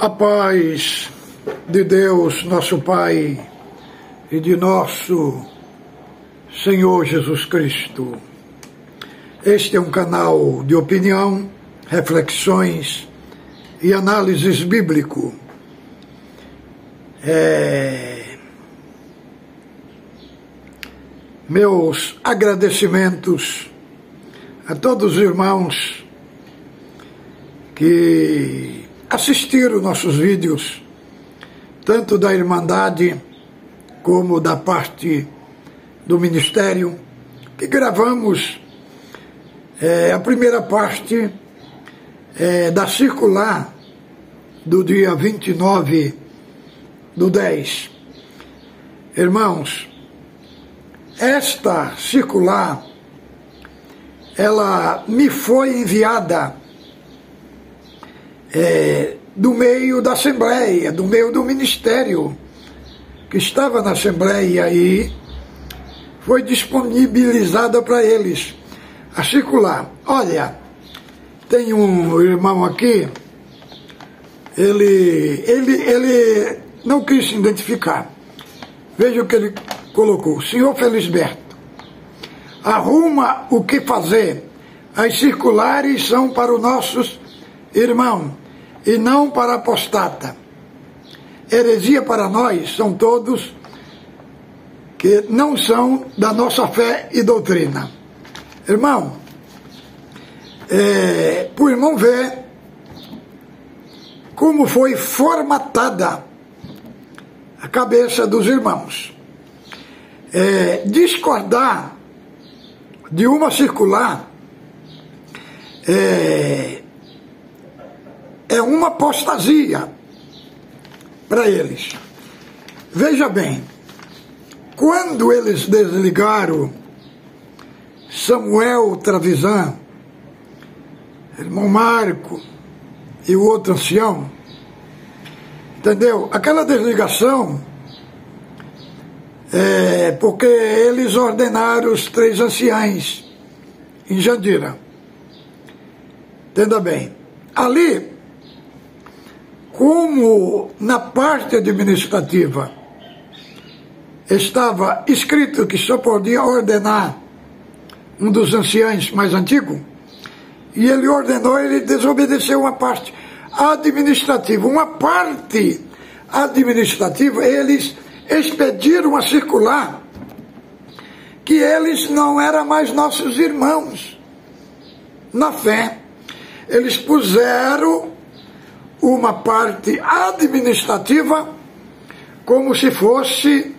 A paz de Deus, nosso Pai, e de nosso Senhor Jesus Cristo. Este é um canal de opinião, reflexões e análises bíblico. Meus agradecimentos a todos os irmãos que assistiram nossos vídeos, tanto da Irmandade como da parte do Ministério, que gravamos a primeira parte da circular do dia 29/10. Irmãos, esta circular, ela me foi enviada do meio da Assembleia, do meio do Ministério, que estava na Assembleia, e foi disponibilizada para eles a circular. Olha, tem um irmão aqui, ele não quis se identificar. Veja o que ele colocou. Senhor Felisberto, arruma o que fazer. As circulares são para os nossos irmãos e não para apostata. Heresia para nós são todos que não são da nossa fé e doutrina. Irmão, para o irmão ver como foi formatada a cabeça dos irmãos. Discordar de uma circular é uma apostasia para eles. Veja bem, quando eles desligaram Samuel Travisan, irmão Marco e o outro ancião, entendeu? Aquela desligação porque eles ordenaram os 3 anciães em Jandira. Entenda bem. Ali, como na parte administrativa estava escrito que só podia ordenar um dos anciães mais antigos, e ele ordenou, ele desobedeceu uma parte administrativa. Uma parte administrativa, eles expediram a circular que eles não eram mais nossos irmãos na fé. Eles puseram uma parte administrativa como se fosse,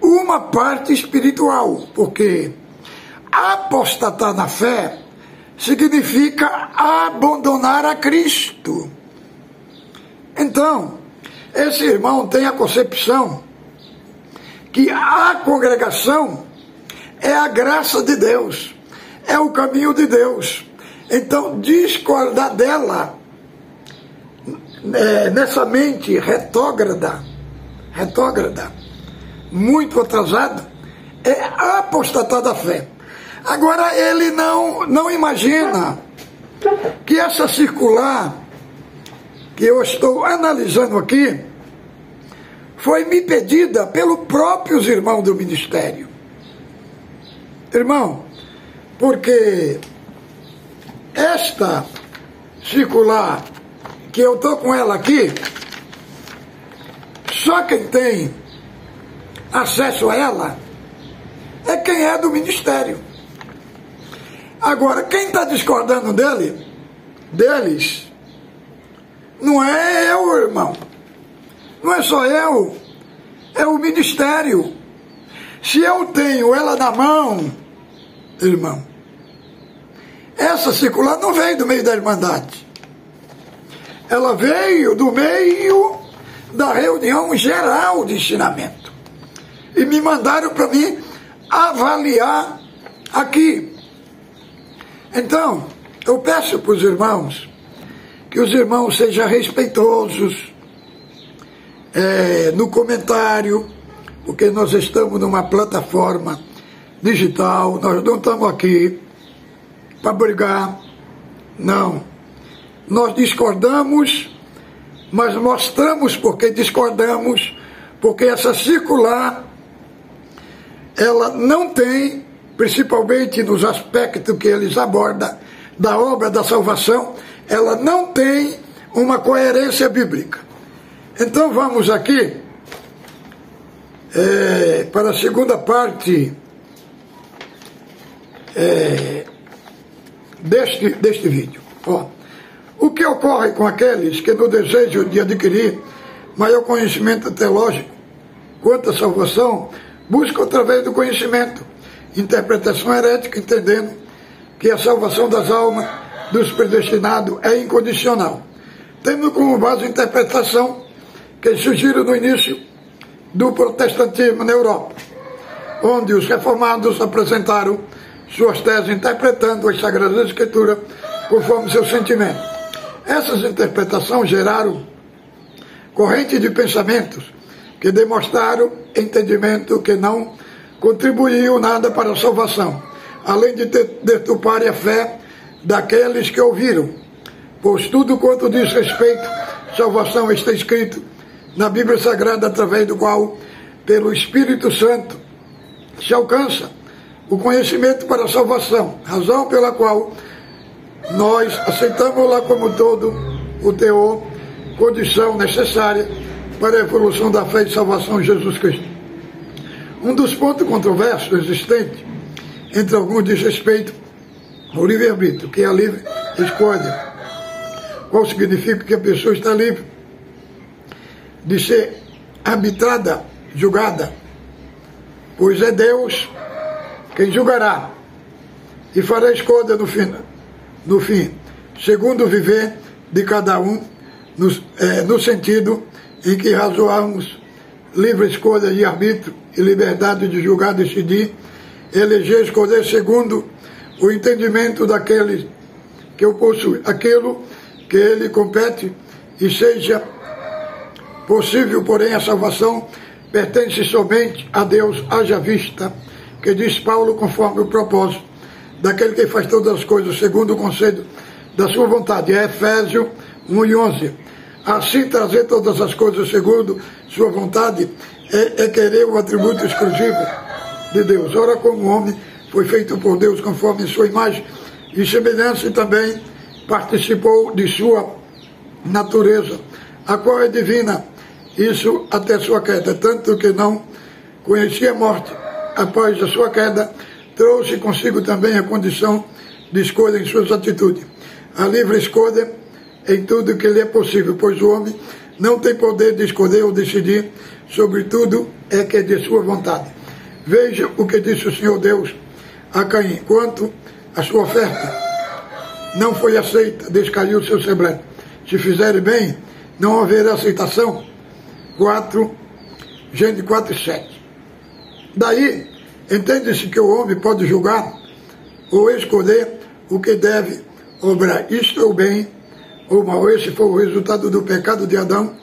uma parte espiritual, porque apostatar na fé significa abandonar a Cristo. Então, esse irmão tem a concepção que a congregação é a graça de Deus, é o caminho de Deus. Então, discordar dela, nessa mente retrógrada, muito atrasada, é apostatar da fé. Agora, ele não imagina que essa circular que eu estou analisando aqui foi me pedida pelos próprios irmãos do Ministério. Irmão, porque esta circular, que eu estou com ela aqui, só quem tem acesso a ela é quem é do Ministério. Agora, quem está discordando deles, não é eu, irmão. Não é só eu, é o Ministério. Se eu tenho ela na mão, irmão, essa circular não veio do meio da Irmandade. Ela veio do meio da reunião geral de ensinamento. E me mandaram para mim avaliar aqui. Então, eu peço para os irmãos que os irmãos sejam respeitosos no comentário, porque nós estamos numa plataforma digital, nós não estamos aqui para brigar, não. nós discordamos, mas mostramos porque discordamos, porque essa circular, ela não tem, principalmente nos aspectos que eles abordam da obra da salvação, ela não tem uma coerência bíblica. Então vamos aqui para a segunda parte deste vídeo. Ó, o que ocorre com aqueles que no desejo de adquirir maior conhecimento teológico quanto à salvação, buscam através do conhecimento interpretação herética, entendendo que a salvação das almas dos predestinados é incondicional, tendo como base a interpretação que surgiram no início do protestantismo na Europa, onde os reformados apresentaram suas teses interpretando as Sagradas Escrituras conforme seu sentimento. Essas interpretações geraram correntes de pensamentos que demonstraram entendimento que não contribuiu nada para a salvação, além de deturparem a fé daqueles que ouviram, pois tudo quanto diz respeito à salvação está escrito na Bíblia Sagrada, através do qual, pelo Espírito Santo, se alcança o conhecimento para a salvação, razão pela qual nós aceitamos-la como todo o teor, condição necessária para a evolução da fé e salvação em Jesus Cristo. Um dos pontos controversos existentes entre alguns diz respeito ao livre-arbítrio, que é a livre escolha. Qual significa que a pessoa está livre de ser arbitrada, julgada, pois é Deus quem julgará e fará escolha no fim, segundo o viver de cada um, no sentido em que razoamos livre escolha e arbítrio e liberdade de julgar, decidir, eleger, escolher segundo o entendimento daquele que o possui, aquilo que ele compete, e seja possível, porém, a salvação pertence somente a Deus, haja vista, que diz Paulo, conforme o propósito daquele que faz todas as coisas segundo o conselho da sua vontade. É Efésios 1:11. Assim, trazer todas as coisas segundo sua vontade é querer o atributo exclusivo de Deus. Ora, como o homem foi feito por Deus conforme sua imagem e semelhança, e também participou de sua natureza, a qual é divina, isso até sua queda, tanto que não conhecia a morte. Após a sua queda, trouxe consigo também a condição de escolha em suas atitudes, a livre escolha em tudo que lhe é possível, pois o homem não tem poder de escolher ou decidir sobre tudo, é que é de sua vontade. Veja o que disse o Senhor Deus a Caim: quanto a sua oferta não foi aceita, descaiu o seu semblante. Se fizerem bem, não haverá aceitação. Gênesis 4:7. Daí, entende-se que o homem pode julgar ou escolher o que deve obrar, isto é o bem ou mal. Esse foi o resultado do pecado de Adão,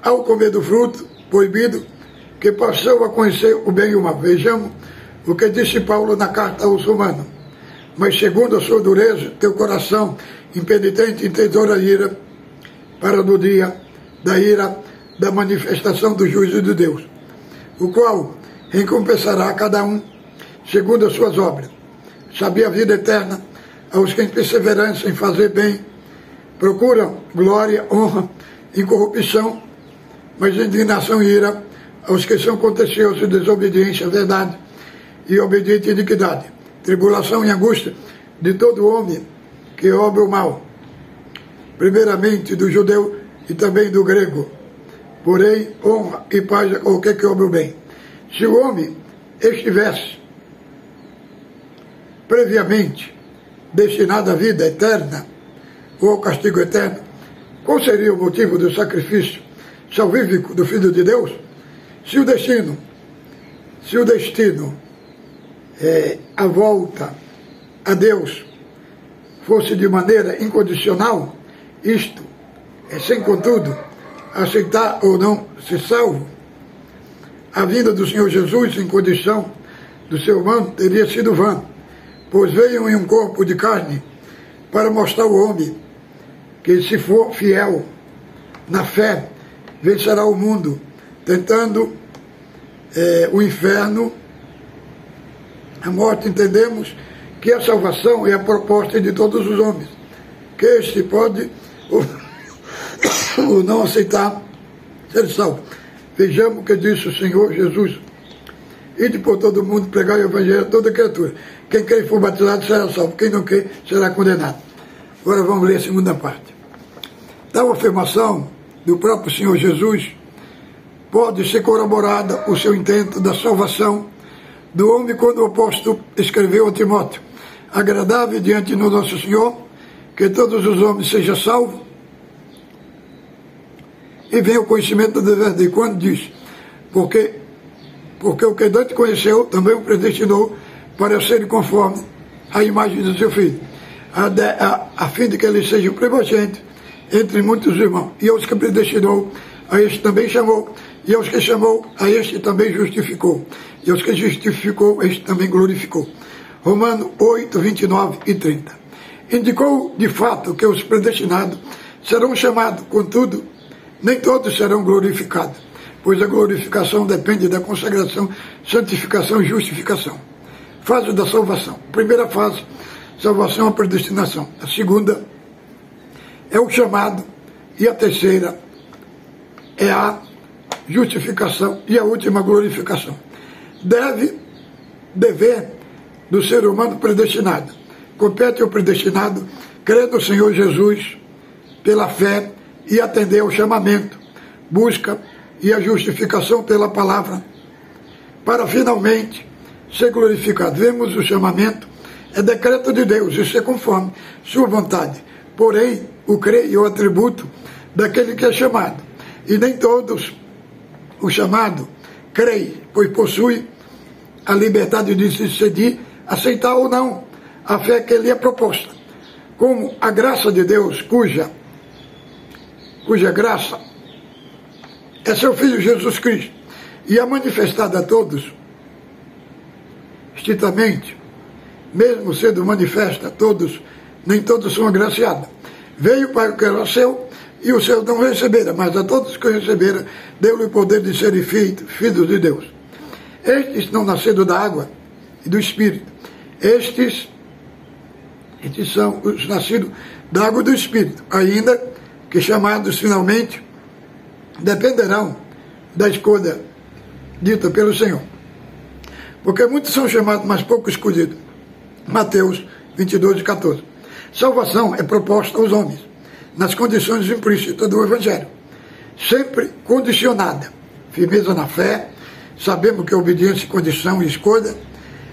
ao comer do fruto proibido, que passou a conhecer o bem e o mal. Vejamos o que disse Paulo na carta aos Romanos: mas segundo a sua dureza, teu coração impenitente entendeu a ira, para no dia da ira da manifestação do juízo de Deus, o qual recompensará a cada um segundo as suas obras. Sabia a vida eterna aos que em perseverança em fazer bem procuram glória, honra, incorrupção, mas indignação e ira aos que são contenciosos de desobediência à verdade e obediente à iniquidade, tribulação e angústia de todo homem que obra o mal, primeiramente do judeu e também do grego, porém honra e paz a qualquer que obra o bem. Se o homem estivesse previamente destinado à vida eterna ou ao castigo eterno, qual seria o motivo do sacrifício salvífico do Filho de Deus? Se o destino a volta a Deus fosse de maneira incondicional, isto é sem contudo aceitar ou não ser salvo, a vinda do Senhor Jesus em condição do ser humano teria sido vã, pois veio em um corpo de carne para mostrar ao homem que se for fiel na fé, vencerá o mundo, tentando o inferno, a morte. Entendemos que a salvação é a proposta de todos os homens, que este pode ou não aceitar ser salvo. Vejamos o que disse o Senhor Jesus: ide por todo mundo, pregar o evangelho a toda criatura. Quem crê e for batizado será salvo, quem não crê será condenado. Agora vamos ler a segunda parte. Tal afirmação do próprio Senhor Jesus pode ser corroborada o seu intento da salvação do homem quando o apóstolo escreveu a Timóteo: agradável diante do nosso Senhor que todos os homens sejam salvos e venha o conhecimento da verdade. E quando diz, porque o que Deus conheceu, também o predestinou para ser conforme a imagem do seu Filho, a fim de que ele seja o primogênito entre muitos irmãos. E aos que predestinou, a este também chamou, e aos que chamou, a este também justificou, e aos que justificou, este também glorificou. Romanos 8, 29 e 30. Indicou de fato que os predestinados serão chamados, contudo, nem todos serão glorificados, pois a glorificação depende da consagração, santificação e justificação. Fase da salvação. Primeira fase, salvação, a predestinação. A segunda é o chamado, e a terceira é a justificação, e a última, a glorificação. Dever do ser humano predestinado. Compete ao predestinado crer no Senhor Jesus pela fé e atender ao chamamento, busca e a justificação pela palavra, para finalmente ser glorificado. Vemos o chamamento, é decreto de Deus, isso é conforme sua vontade. Porém, o crer é o atributo daquele que é chamado. E nem todos o chamado creem, pois possui a liberdade de se decidir, aceitar ou não a fé que lhe é proposta. Como a graça de Deus, cuja graça é seu Filho Jesus Cristo, e é manifestada a todos, estritamente, mesmo sendo manifesta a todos, nem todos são agraciados. Veio para o que era seu, e os seus não receberam, mas a todos que receberam, deu-lhe o poder de serem filhos de Deus. Estes não nasceram da água e do Espírito. Estes são os nascidos da água e do Espírito, ainda que chamados finalmente dependerão da escolha dita pelo Senhor. Porque muitos são chamados, mas poucos escolhidos. Mateus 22, 14. Salvação é proposta aos homens, nas condições implícitas do Evangelho, sempre condicionada. Firmeza na fé, sabemos que a obediência é condição e escolha.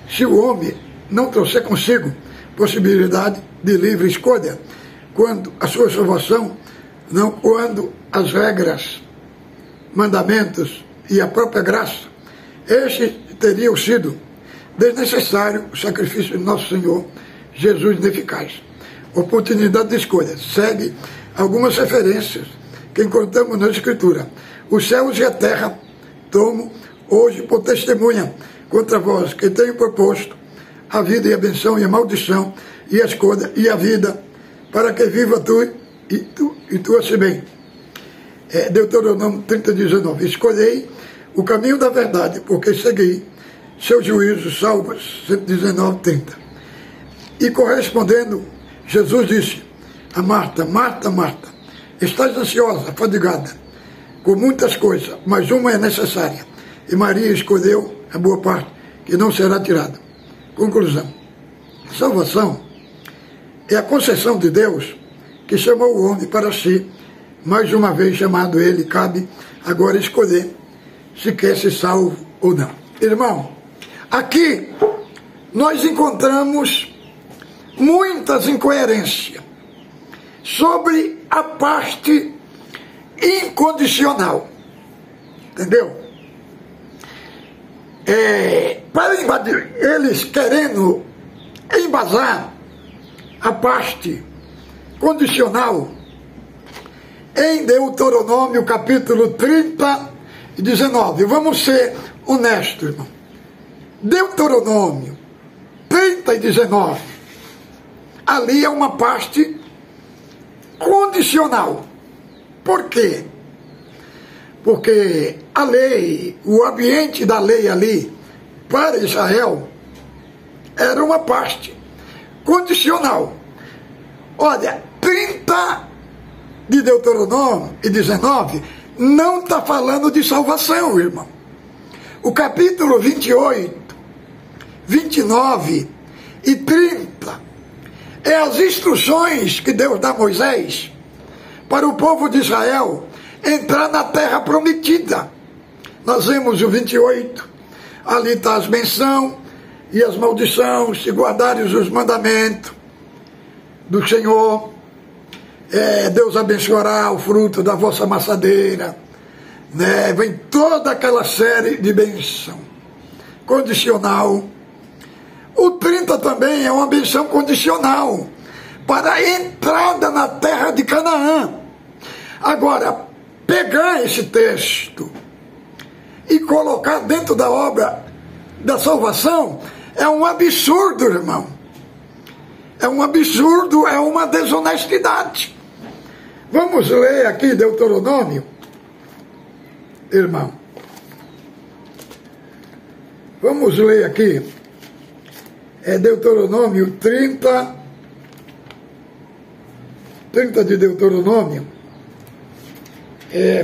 Se o homem não trouxer consigo possibilidade de livre escolha, quando a sua salvação, não quando as regras, mandamentos e a própria graça, este teriam sido desnecessário o sacrifício de nosso Senhor Jesus ineficaz. Oportunidade de escolha. Segue algumas referências que encontramos na Escritura. Os céus e a terra tomo hoje por testemunha contra vós, que tenho proposto a vida e a benção e a maldição e a escolha e a vida, para que viva tu e tu assim bem. Deuteronômio 30, 19. Escolhei o caminho da verdade, porque segui seu juízo. Salmos 119, 30. E correspondendo, Jesus disse a Marta: Marta, Marta, estás ansiosa, fadigada, com muitas coisas, mas uma é necessária. E Maria escolheu a boa parte, que não será tirada. Conclusão. Salvação é a concessão de Deus, que chamou o homem para si. Mais uma vez chamado ele, cabe agora escolher se quer ser salvo ou não. Irmão, aqui nós encontramos muitas incoerências sobre a parte incondicional. Entendeu? Para invadir, eles querendo embasar a parte condicional em Deuteronômio capítulo 30 e 19. Vamos ser honestos, irmão. Deuteronômio 30 e 19. Ali é uma parte condicional condicional. Por quê? Porque a lei, o ambiente da lei ali, para Israel, era uma parte condicional. Olha, 30 de Deuteronômio e 19 não está falando de salvação, irmão. O capítulo 28, 29 e 30 é as instruções que Deus dá a Moisés para o povo de Israel entrar na terra prometida. Nós vemos o 28, ali está as bênçãos e as maldições, se guardares os mandamentos do Senhor, Deus abençoará o fruto da vossa maçadeira, né? Vem toda aquela série de bênção condicional. O 30 também é uma benção condicional para a entrada na terra de Canaã. Agora, pegar esse texto e colocar dentro da obra da salvação é um absurdo, irmão. É um absurdo, é uma desonestidade. Vamos ler aqui Deuteronômio, irmão. Vamos ler aqui. É Deuteronômio 30 de Deuteronômio,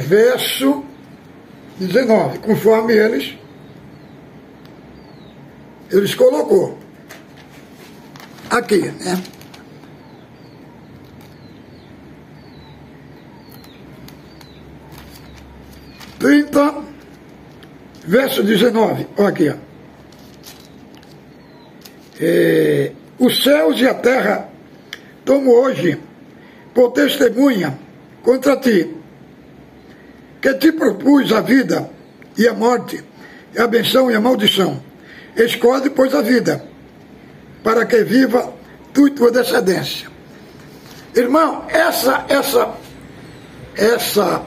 verso 19, conforme eles colocou aqui, né? Verso 19, olha aqui, ó. Os céus e a terra tomo hoje por testemunha contra ti, que te propus a vida e a morte, a benção e a maldição. Escolhe, pois, a vida, para que viva tu e tua descendência. Irmão, essa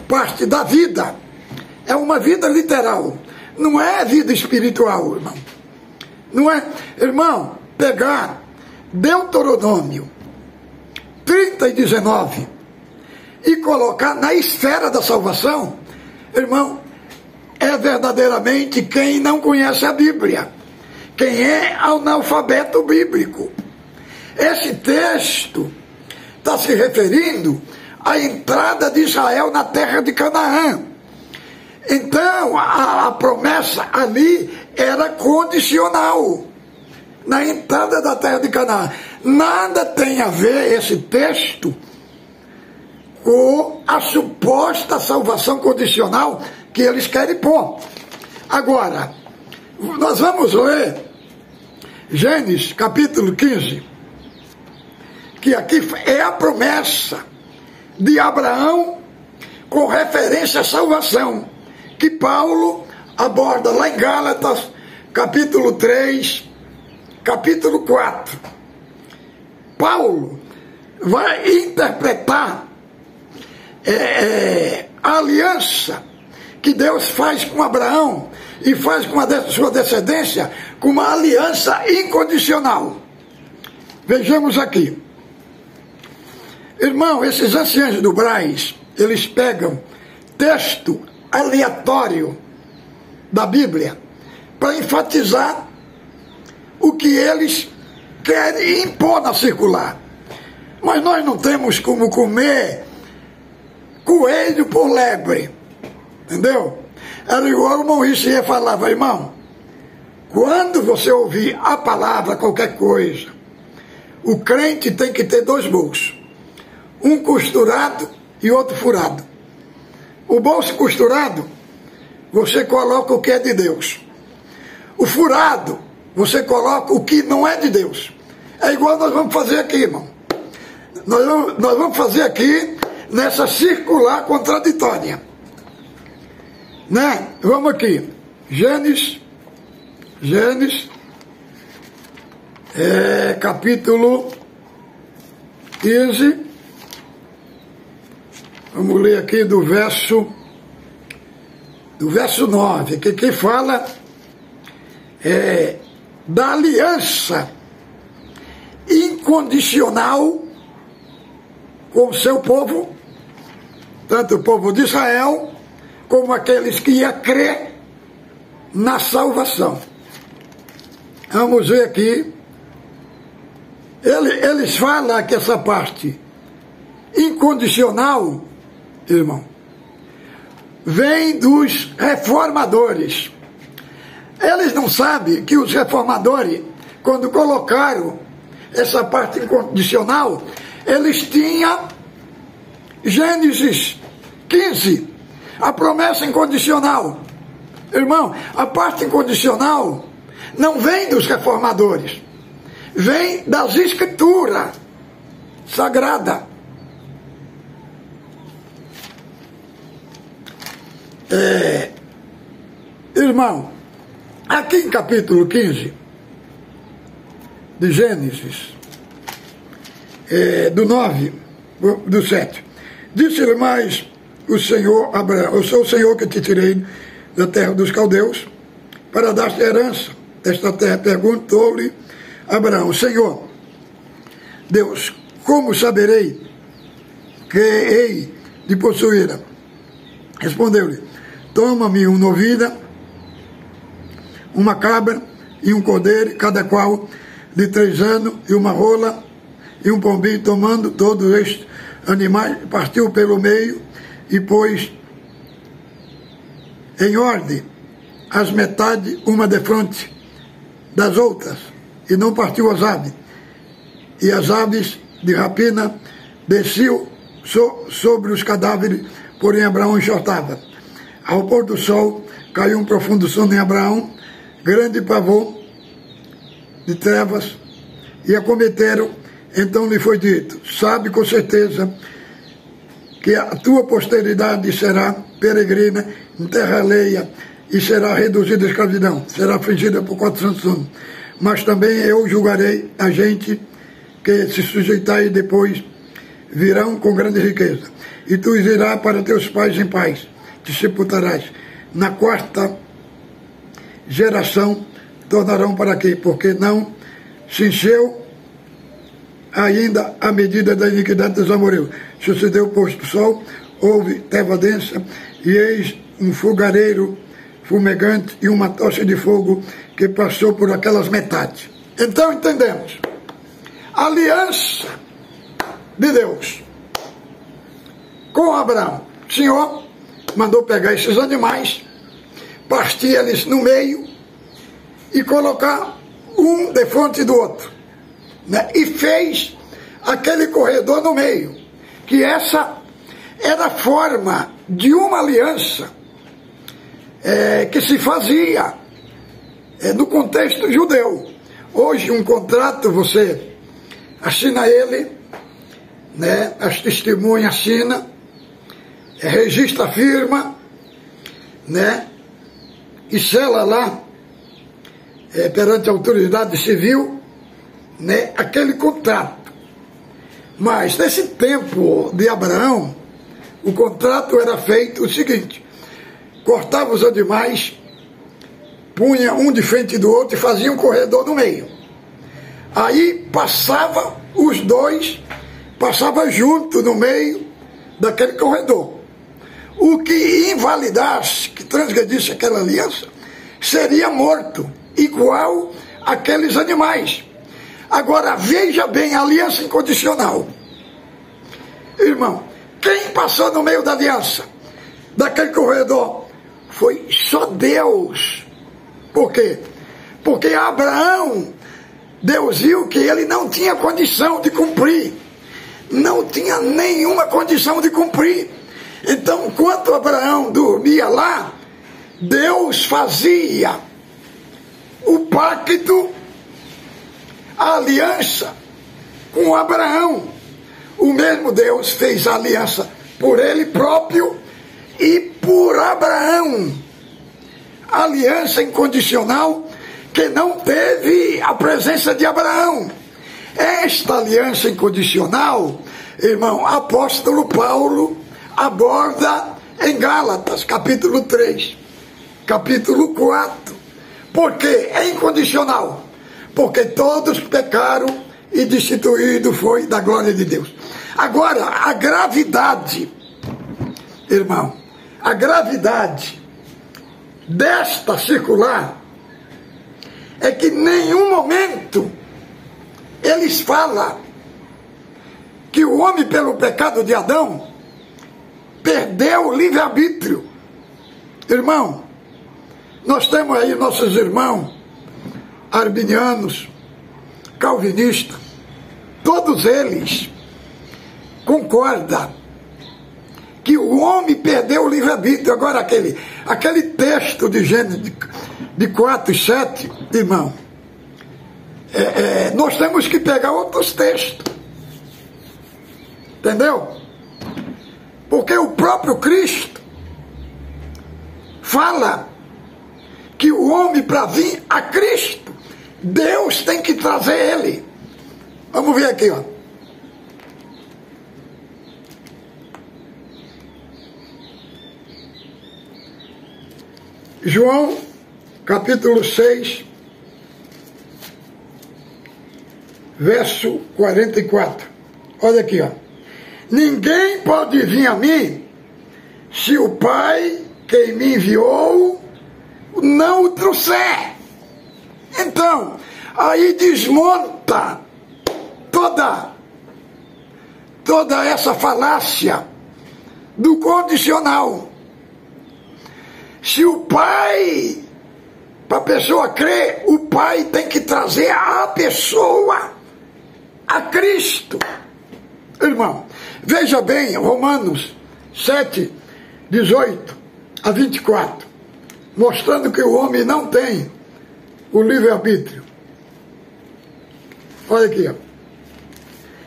parte da vida é uma vida literal, não é vida espiritual, irmão. Não é, irmão, pegar Deuteronômio 30 e 19 e colocar na esfera da salvação, irmão, é verdadeiramente quem não conhece a Bíblia, quem é analfabeto bíblico. Esse texto está se referindo à entrada de Israel na terra de Canaã. Então, a promessa ali era condicional, na entrada da terra de Canaã. Nada tem a ver esse texto com a suposta salvação condicional que eles querem pôr. Agora, nós vamos ler Gênesis capítulo 15, que aqui é a promessa de Abraão com referência à salvação, que Paulo aborda lá em Gálatas, capítulo 3, capítulo 4. Paulo vai interpretar a aliança que Deus faz com Abraão e faz com a sua descendência, com uma aliança incondicional. Vejamos aqui. Irmão, esses anciãos do Braz, eles pegam texto aleatório da Bíblia para enfatizar o que eles querem impor na circular. Mas nós não temos como comer coelho por lebre, entendeu? Era igual o Maurício ia falar, irmão, quando você ouvir a palavra qualquer coisa, o crente tem que ter dois bolsos, um costurado e outro furado. O bolso costurado, você coloca o que é de Deus. O furado, você coloca o que não é de Deus. É igual nós vamos fazer aqui, irmão. Nós vamos fazer aqui nessa circular contraditória. Né? Vamos aqui. Gênesis, capítulo 15. Vamos ler aqui do verso 9, que fala da aliança incondicional com o seu povo, tanto o povo de Israel, como aqueles que iam crer na salvação. Vamos ver aqui. Eles falam que essa parte incondicional, irmão, vem dos reformadores. Eles não sabem que os reformadores, quando colocaram essa parte incondicional, eles tinham Gênesis 15, a promessa incondicional. Irmão, a parte incondicional não vem dos reformadores, vem das Escrituras Sagradas. Irmão, aqui em capítulo 15 de Gênesis, do 9, do 7, disse-lhe mais o Senhor Abraão: eu sou o Senhor que te tirei da terra dos caldeus para dar-te herança desta terra. Perguntou-lhe Abraão: Senhor Deus, como saberei que hei de possuí-la? Respondeu-lhe: toma-me uma novilha, uma cabra e um cordeiro, cada qual de 3 anos, e uma rola e um pombinho. Tomando todos estes animais, partiu pelo meio e pôs em ordem as metades, uma defronte das outras, e não partiu as aves. E as aves de rapina desciam sobre os cadáveres, porém Abraão enxotava. Ao pôr do sol, caiu um profundo sono em Abraão, grande pavor de trevas, e acometeram. Então lhe foi dito: sabe com certeza que a tua posteridade será peregrina em terra alheia e será reduzida à escravidão, será afligida por 400 anos. Mas também eu julgarei a gente que se sujeitar, e depois virão com grande riqueza. E tu irás para teus pais em paz, te sepultarás. Na 4ª geração tornarão para aqui, porque não se encheu ainda a medida da iniquidade dos amoreus. Sucedeu, posto do sol, houve treva densa, e eis um fogareiro fumegante e uma tocha de fogo que passou por aquelas metades. Então entendemos: a aliança de Deus com Abraão. O Senhor mandou pegar esses animais, partir eles no meio e colocar um defronte do outro, né? E fez aquele corredor no meio, que essa era a forma de uma aliança que se fazia no contexto judeu. Hoje um contrato você assina ele, né? As testemunhas assinam, registra a firma, né? E sela lá perante a autoridade civil, né? Aquele contrato. Mas nesse tempo de Abraão, o contrato era feito o seguinte: cortava os animais, punha um de frente do outro e fazia um corredor no meio. Aí passava os dois, passava junto no meio daquele corredor. O que invalidasse, que transgredisse aquela aliança, seria morto, igual aqueles animais. Agora, veja bem a aliança incondicional. Irmão, quem passou no meio da aliança, daquele corredor, foi só Deus. Por quê? Porque Abraão, Deus viu que ele não tinha condição de cumprir. Não tinha nenhuma condição de cumprir. Então, enquanto Abraão dormia lá, Deus fazia o pacto, a aliança com Abraão. O mesmo Deus fez a aliança por ele próprio e por Abraão. Aliança incondicional que não teve a presença de Abraão. Esta aliança incondicional, irmão, apóstolo Paulo aborda em Gálatas, capítulo 3, capítulo 4. Por quê? É incondicional. Porque todos pecaram e destituído foi da glória de Deus. Agora, a gravidade, irmão, a gravidade desta circular é que em nenhum momento eles falam que o homem, pelo pecado de Adão, perdeu o livre-arbítrio. Irmão, nós temos aí nossos irmãos arminianos, calvinistas, todos eles concordam que o homem perdeu o livre-arbítrio. Agora aquele texto de Gênesis de 4 e 7, irmão, nós temos que pegar outros textos, entendeu? Porque o próprio Cristo fala que o homem, para vir a Cristo, Deus tem que trazer ele. Vamos ver aqui, ó. João, capítulo 6, verso 44. Olha aqui, ó. Ninguém pode vir a mim se o Pai que me enviou não o trouxer. Então, aí desmonta toda essa falácia do condicional. Se o Pai, para a pessoa crer, o Pai tem que trazer a pessoa a Cristo. Irmão, veja bem, Romanos 7, 18 a 24, mostrando que o homem não tem o livre-arbítrio. Olha aqui, ó.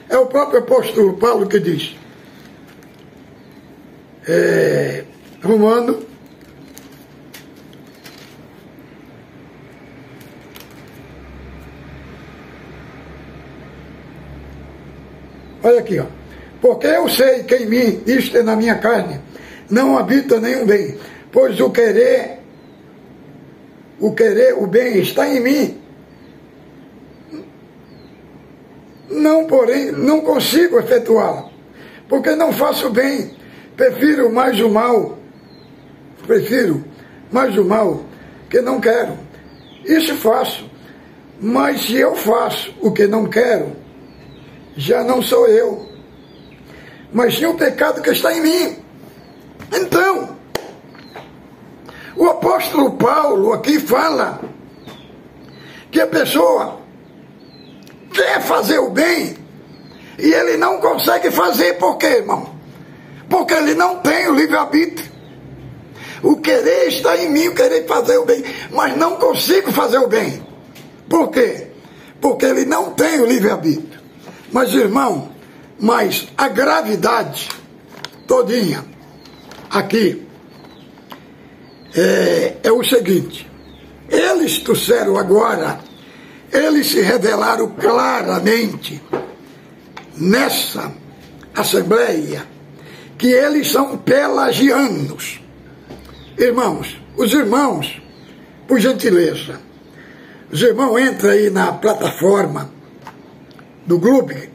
É o próprio apóstolo Paulo que diz, Romano, olha aqui, ó. Porque eu sei que em mim, isto é na minha carne, não habita nenhum bem, pois o querer, o bem está em mim. Não, porém, não consigo efetuá-lo, porque não faço bem, prefiro mais o mal que não quero. Isso faço, mas se eu faço o que não quero, já não sou eu, mas sim o pecado que está em mim. Então, o apóstolo Paulo aqui fala que a pessoa quer fazer o bem e ele não consegue fazer. Por quê, irmão? Porque ele não tem o livre-arbítrio. O querer está em mim, o querer fazer o bem, mas não consigo fazer o bem. Por quê? Porque ele não tem o livre-arbítrio. Mas, irmão, mas a gravidade todinha aqui é o seguinte: eles trouxeram agora, eles se revelaram claramente nessa assembleia que eles são pelagianos. Irmãos, os irmãos, por gentileza, os irmãos entram aí na plataforma do Glug,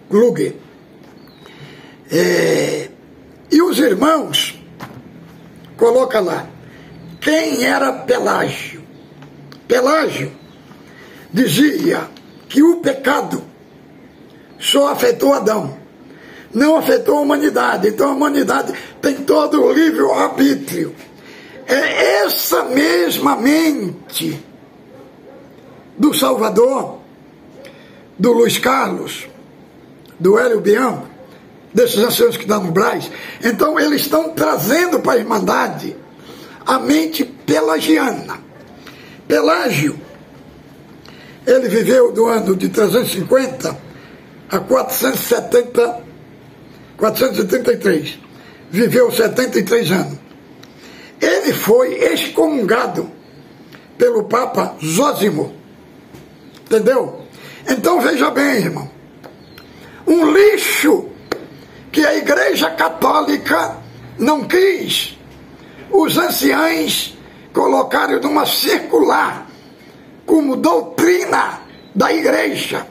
e os irmãos coloca lá quem era Pelágio. Pelágio dizia que o pecado só afetou Adão, não afetou a humanidade. Então a humanidade tem todo o livre-arbítrio. É essa mesma mente do Salvador, do Luiz Carlos, do Hélio Bianco, desses anciãos que dão no Brás. Então eles estão trazendo para a Irmandade a mente pelagiana. Pelágio, ele viveu do ano de 350 a 433. Viveu 73 anos. Ele foi excomungado pelo Papa Zósimo. Entendeu? Então veja bem, irmão. Um lixo que a Igreja Católica não quis, os anciães colocaram numa circular como doutrina da Igreja.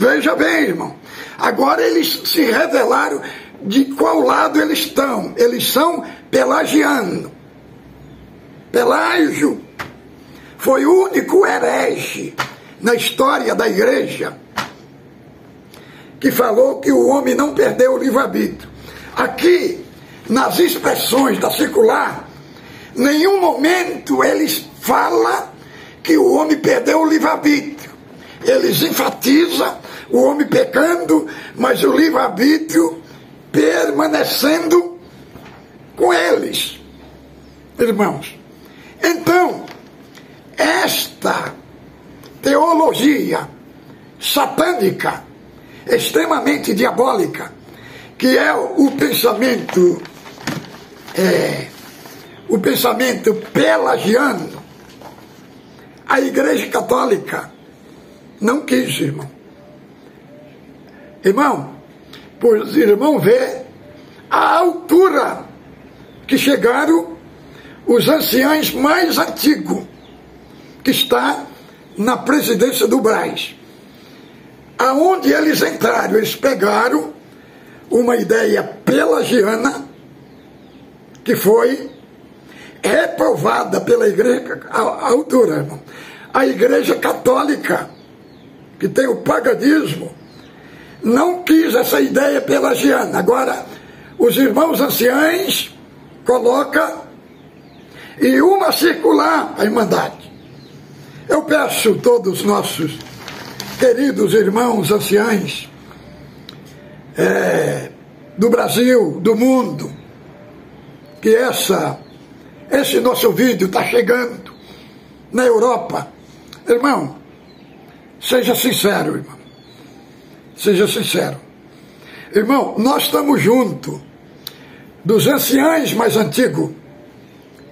Veja bem, irmão. Agora eles se revelaram de qual lado eles estão. Eles são pelagianos. Pelágio foi o único herege na história da igreja que falou que o homem não perdeu o livre-arbítrio. Aqui, nas expressões da secular, nenhum momento eles falam que o homem perdeu o livre-arbítrio. Eles enfatizam o homem pecando, mas o livre-arbítrio permanecendo com eles. Irmãos, então, esta teologia satânica, extremamente diabólica, que é o pensamento pelagiano, a Igreja Católica não quis, irmão. Irmão, por os irmãos ver a altura que chegaram os anciãos mais antigos, que está na presidência do Brás. Aonde eles entraram, eles pegaram uma ideia pelagiana que foi reprovada pela igreja, a altura, irmão. A Igreja Católica, que tem o paganismo, não quis essa ideia pelagiana. Agora, os irmãos anciãos colocam e uma circular a Irmandade. Eu peço a todos os nossos queridos irmãos anciãos do Brasil, do mundo, que esse nosso vídeo está chegando na Europa. Irmão, seja sincero, irmão. Seja sincero. Irmão, nós estamos juntos dos anciãos mais antigos,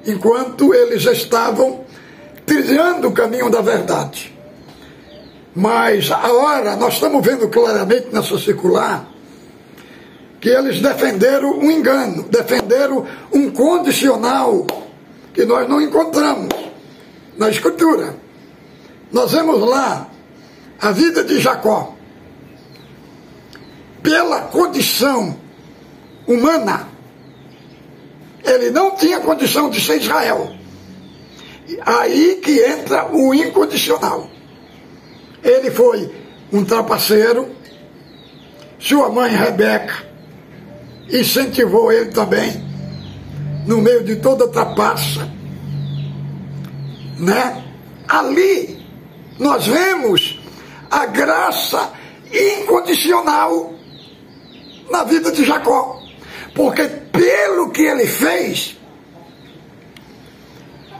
enquanto eles estavam trilhando o caminho da verdade. Mas agora nós estamos vendo claramente nessa circular que eles defenderam um engano, defenderam um condicional que nós não encontramos na Escritura. Nós vemos lá a vida de Jacó. Pela condição humana, ele não tinha condição de ser Israel. Aí que entra o incondicional. Ele foi um trapaceiro, sua mãe Rebeca incentivou ele também, no meio de toda a trapaça, né? Ali nós vemos a graça incondicional na vida de Jacó, porque pelo que ele fez,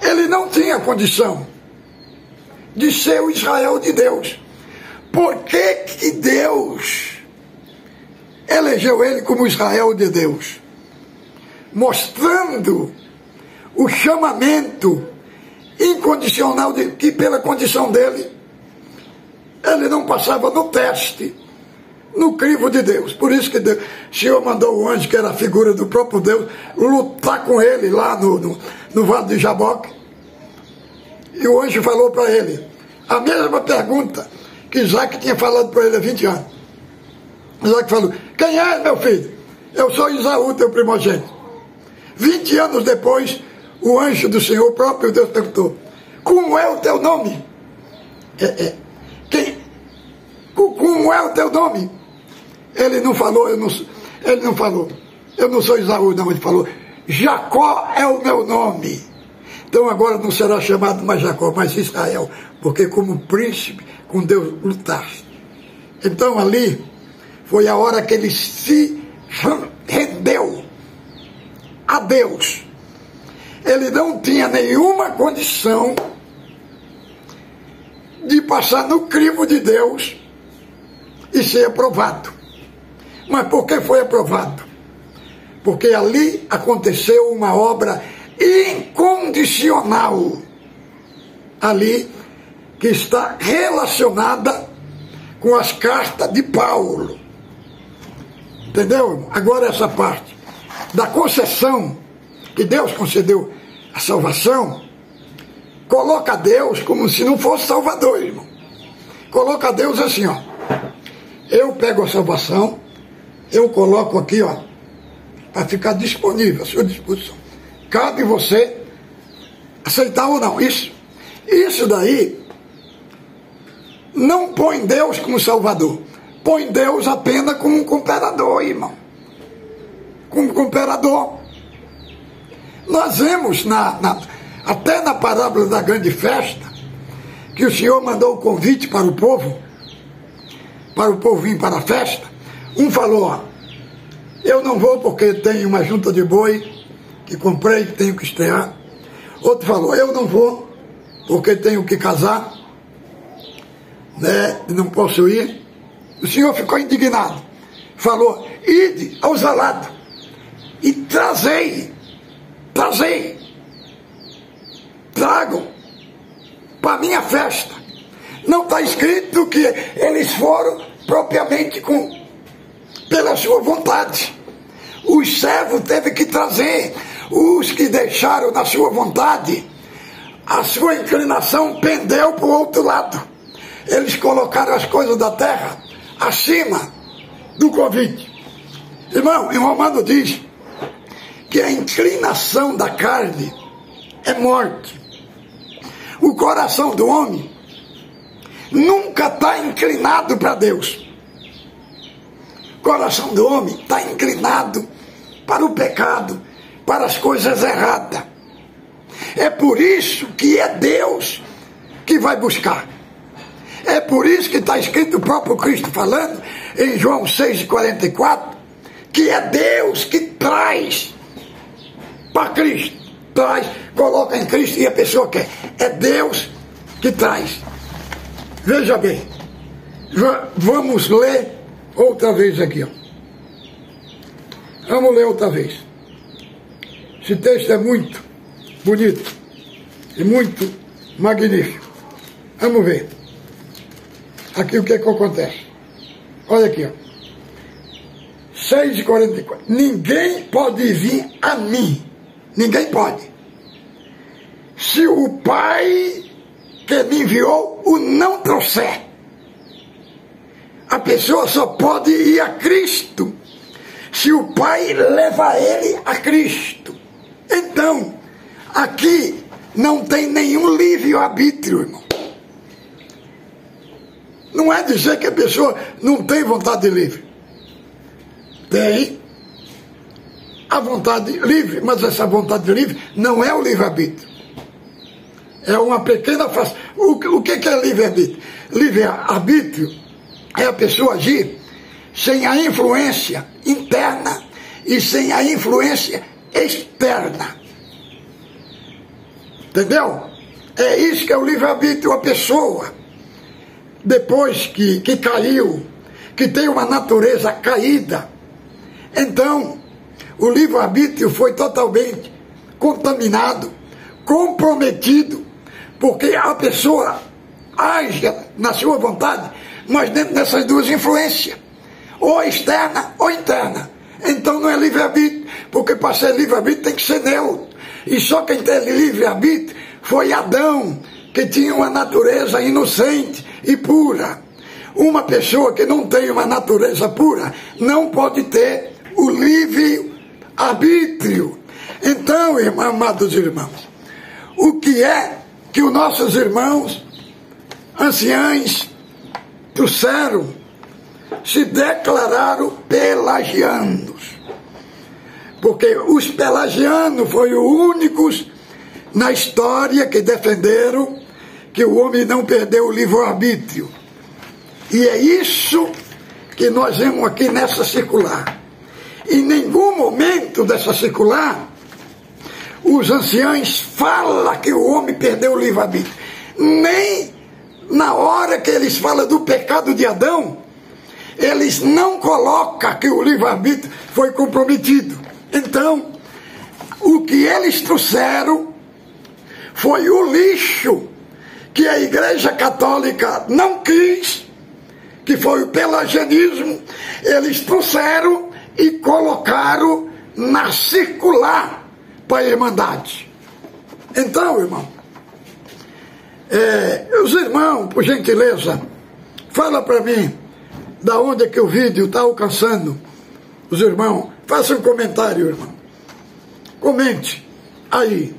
ele não tinha condição de ser o Israel de Deus. Por que Deus elegeu ele como Israel de Deus? Mostrando o chamamento incondicional que pela condição dele, ele não passava no teste, no crivo de Deus. Por isso que Deus, o Senhor mandou o anjo, que era a figura do próprio Deus, lutar com ele lá no Vale de Jaboque. E o anjo falou para ele a mesma pergunta que Isaac tinha falado para ele há 20 anos. Isaac falou: quem é, meu filho? Eu sou Isaú, teu primogênito. 20 anos depois, o anjo do Senhor, o próprio Deus, perguntou: como é o teu nome? Como é o teu nome? Ele não falou, ele não falou, eu não sou Isaú, não. Ele falou: Jacó é o meu nome. Então agora não será chamado mais Jacó, mas Israel, porque como príncipe com Deus lutaste. Então ali foi a hora que ele se rendeu a Deus. Ele não tinha nenhuma condição de passar no crivo de Deus e ser aprovado. Mas por que foi aprovado? Porque ali aconteceu uma obra incondicional, ali que está relacionada com as cartas de Paulo. Entendeu? Agora essa parte da concessão que Deus concedeu a salvação, coloca Deus como se não fosse Salvador, irmão. Coloca Deus assim, ó. eu pego a salvação, eu coloco aqui, ó, para ficar disponível, à sua disposição. Cabe você aceitar ou não. Isso daí não põe Deus como Salvador, põe Deus apenas como um cooperador, irmão. Como cooperador. Nós vemos até na parábola da grande festa, que o Senhor mandou o convite para o povo vir para a festa. Um falou, ó, eu não vou porque tenho uma junta de boi que comprei, que tenho que estrear. Outro falou, eu não vou porque tenho que casar, né, não posso ir. O Senhor ficou indignado. Falou, ide aos alados e tragam para a minha festa. Não está escrito que eles foram propriamente pela sua vontade. Os servos teve que trazer. Os que deixaram na sua vontade, a sua inclinação pendeu para o outro lado. Eles colocaram as coisas da terra acima do convite. Irmão, em Romano diz que a inclinação da carne é morte. O coração do homem nunca está inclinado para Deus. O coração do homem está inclinado para o pecado, para as coisas erradas. É por isso que é Deus que vai buscar. É por isso que está escrito o próprio Cristo falando em João 6,44, que é Deus que traz para Cristo. Traz, coloca em Cristo e a pessoa quer. É Deus que traz. Veja bem, vamos ler outra vez aqui, ó. Vamos ler outra vez. Esse texto é muito bonito e muito magnífico. Vamos ver. Aqui o que acontece. Olha aqui, ó. 6,44. Ninguém pode vir a mim. Ninguém pode. Se o Pai que me enviou o não trouxer. A pessoa só pode ir a Cristo se o Pai levar ele a Cristo. Então, aqui não tem nenhum livre-arbítrio, irmão. Não é dizer que a pessoa não tem vontade livre. Tem a vontade livre, mas essa vontade livre não é o livre-arbítrio. É uma pequena face. O que é livre-arbítrio? Livre-arbítrio é a pessoa agir sem a influência interna e sem a influência externa. Entendeu? É isso que é o livre-arbítrio. A pessoa, depois que caiu, que tem uma natureza caída, então o livre-arbítrio foi totalmente contaminado, comprometido, porque a pessoa age na sua vontade, mas dentro dessas duas influências, ou externa ou interna. Então não é livre-arbítrio, porque para ser livre-arbítrio tem que ser neutro. E só quem teve livre-arbítrio foi Adão, que tinha uma natureza inocente e pura. Uma pessoa que não tem uma natureza pura não pode ter o livre-arbítrio. Então, amados irmãos, o que é que os nossos irmãos anciãos trouxeram? Se declararam pelagianos, porque os pelagianos foram os únicos na história que defenderam que o homem não perdeu o livre-arbítrio. E é isso que nós vemos aqui nessa circular. Em nenhum momento dessa circular os anciãos falam que o homem perdeu o livre-arbítrio. Nem na hora que eles falam do pecado de Adão, eles não colocam que o livre-arbítrio foi comprometido. Então, o que eles trouxeram foi o lixo que a Igreja Católica não quis, que foi o pelagianismo. Eles trouxeram e colocaram na circular para a Irmandade. Então, irmão, os irmãos, por gentileza, fala para mim da onde é que o vídeo está alcançando os irmãos. Faça um comentário, irmão. Comente aí,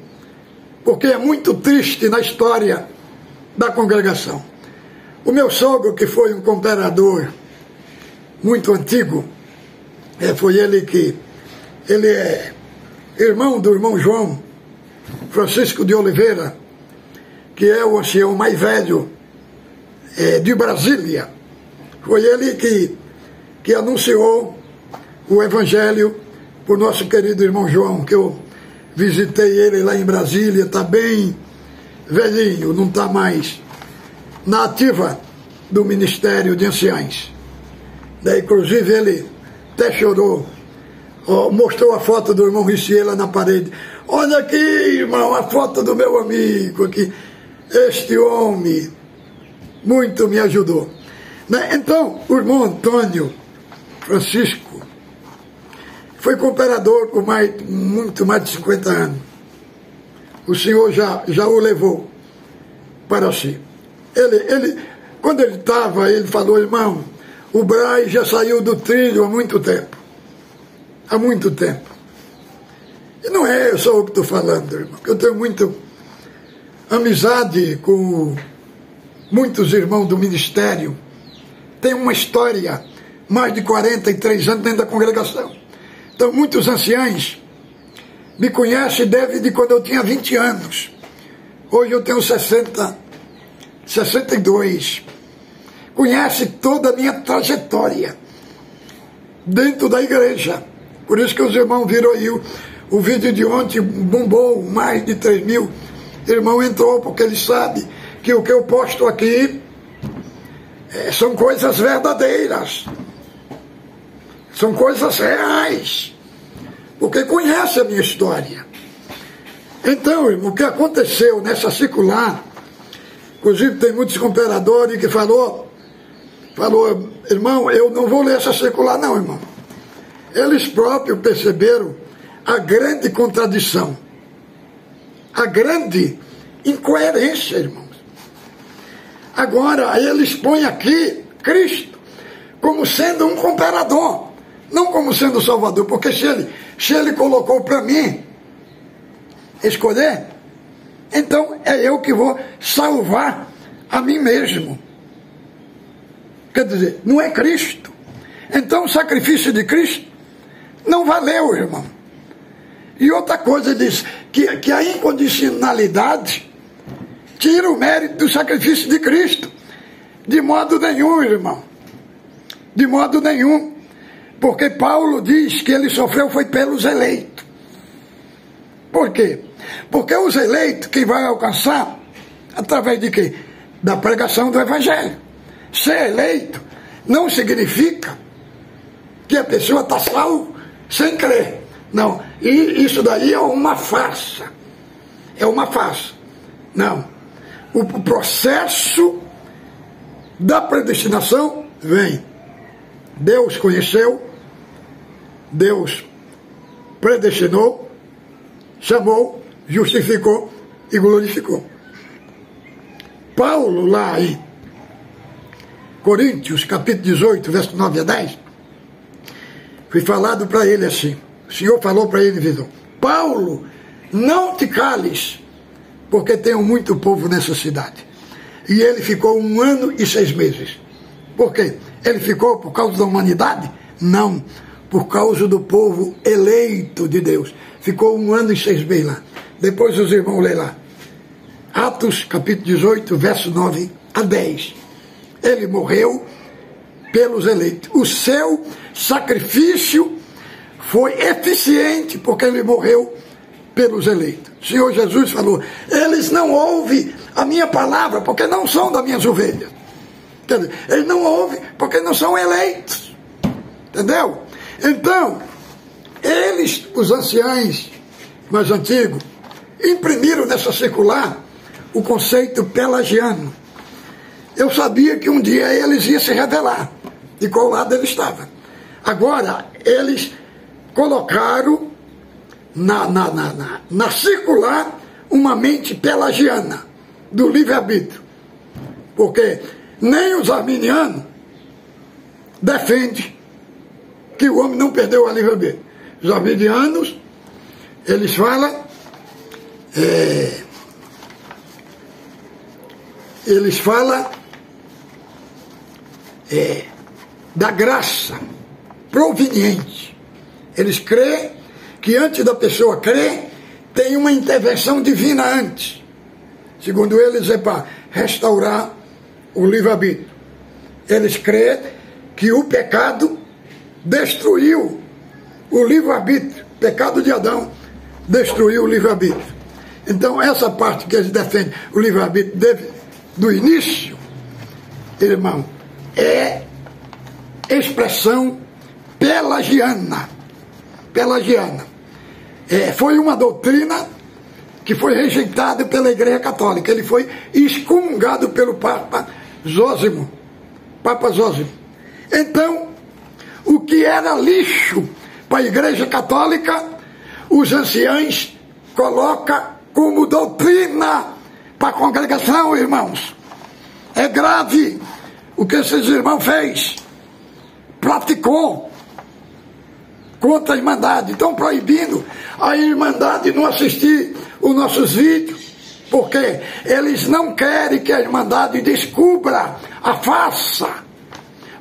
porque é muito triste na história da congregação. O meu sogro, que foi um cooperador muito antigo, foi ele é irmão do irmão João Francisco de Oliveira, que é o ancião mais velho de Brasília. Foi ele que anunciou o evangelho para o nosso querido irmão João, que eu visitei ele lá em Brasília, está bem velhinho, não está mais na ativa do Ministério de Anciães. Daí, inclusive, ele até chorou, mostrou a foto do irmão Riciela na parede. Olha aqui, irmão, a foto do meu amigo aqui. Este homem muito me ajudou. Então, o irmão Antônio Francisco foi cooperador por muito mais de 50 anos. O Senhor já o levou para si. Quando ele estava, ele falou, irmão, o Braz já saiu do trilho há muito tempo. Há muito tempo. E não é só o que estou falando, irmão, porque eu tenho muita amizade com muitos irmãos do ministério. Tem uma história, mais de 43 anos dentro da congregação. Então, muitos anciãos me conhecem desde quando eu tinha 20 anos. Hoje eu tenho 62. Conhece toda a minha trajetória dentro da igreja. Por isso que os irmãos viram aí o vídeo de ontem, bombou mais de 3 mil. Irmão entrou porque ele sabe que o que eu posto aqui são coisas verdadeiras. São coisas reais. Porque conhece a minha história. Então, irmão, o que aconteceu nessa circular, inclusive tem muitos cooperadores que falou, irmão, eu não vou ler essa circular não, irmão. Eles próprios perceberam a grande contradição, a grande incoerência, irmãos. Agora, eles põem aqui Cristo como sendo um cooperador, não como sendo Salvador, porque se ele colocou para mim escolher, então é eu que vou salvar a mim mesmo. Quer dizer, não é Cristo. Então o sacrifício de Cristo não valeu, irmão. E outra coisa, ele diz que a incondicionalidade tira o mérito do sacrifício de Cristo. De modo nenhum, irmão. De modo nenhum. Porque Paulo diz que ele sofreu foi pelos eleitos. Por quê? Porque os eleitos, quem vai alcançar, através de quê? Da pregação do Evangelho. Ser eleito não significa que a pessoa está salva sem crer. Não, e isso daí é uma farsa. É uma farsa. Não. O processo da predestinação vem. Deus conheceu, Deus predestinou, chamou, justificou e glorificou. Paulo, lá em Coríntios, capítulo 18, verso 9 a 10, foi falado para ele assim, o Senhor falou para ele, visão, Paulo, não te cales, porque tenho muito povo nessa cidade. E ele ficou 1 ano e 6 meses. Por quê? Ele ficou por causa da humanidade? Não, por causa do povo eleito de Deus. Ficou 1 ano e 6 meses lá. Depois os irmãos lêem lá. Atos, capítulo 18, verso 9 a 10. Ele morreu pelos eleitos. O seu sacrifício foi eficiente, porque ele morreu pelos eleitos. O Senhor Jesus falou, eles não ouvem a minha palavra, porque não são das minhas ovelhas. Quer dizer, eles não ouvem, porque não são eleitos. Entendeu? Então, eles, os anciães mais antigos, imprimiram nessa circular o conceito pelagiano. Eu sabia que um dia eles iam se revelar de qual lado ele estava. Agora, eles colocaram na circular uma mente pelagiana do livre-arbítrio. Porque nem os arminianos defende que o homem não perdeu o livre-arbítrio. Os arminianos, eles falam, da graça proveniente. Eles creem que antes da pessoa crer, tem uma intervenção divina antes. Segundo eles, é para restaurar o livre-arbítrio. Eles creem que o pecado destruiu o livre-arbítrio. O pecado de Adão destruiu o livre-arbítrio. Então, essa parte que eles defendem, o livre-arbítrio do início, irmão, é expressão pelagiana. Foi uma doutrina que foi rejeitada pela Igreja Católica. Ele foi excomungado pelo Papa Zósimo. Então, o que era lixo para a Igreja Católica, os anciãos colocam como doutrina para a congregação, irmãos. É grave o que esses irmãos fez, praticou contra a Irmandade. Estão proibindo a Irmandade não assistir os nossos vídeos, porque eles não querem que a Irmandade descubra a farsa,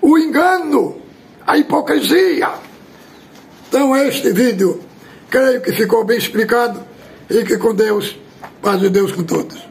o engano, a hipocrisia. Então este vídeo, creio que ficou bem explicado, e que com Deus, paz de Deus com todos.